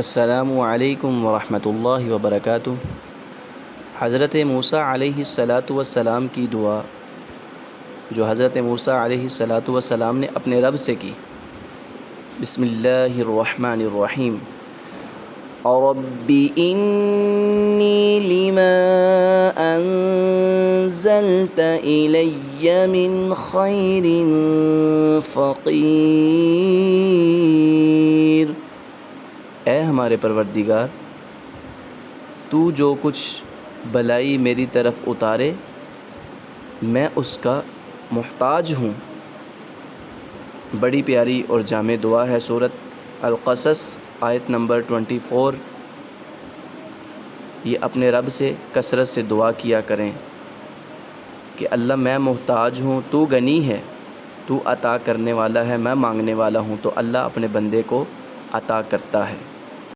السلام علیکم ورحمۃ اللہ وبرکاتہ۔ حضرت موسیٰ علیہ السلام کی دعا جو حضرت موسیٰ علیہ السلام نے اپنے رب سے کی۔ بسم اللہ الرحمن الرحیم۔ رب انی لما انزلت الی من خیر فقیر۔ اے ہمارے پروردگار، تو جو کچھ بلائی میری طرف اتارے میں اس کا محتاج ہوں۔ بڑی پیاری اور جامع دعا ہے۔ سورۃ القصص آیت نمبر 24۔ یہ اپنے رب سے کثرت سے دعا کیا کریں کہ اللہ میں محتاج ہوں، تو غنی ہے، تو عطا کرنے والا ہے، میں مانگنے والا ہوں، تو اللہ اپنے بندے کو عطا کرتا ہے۔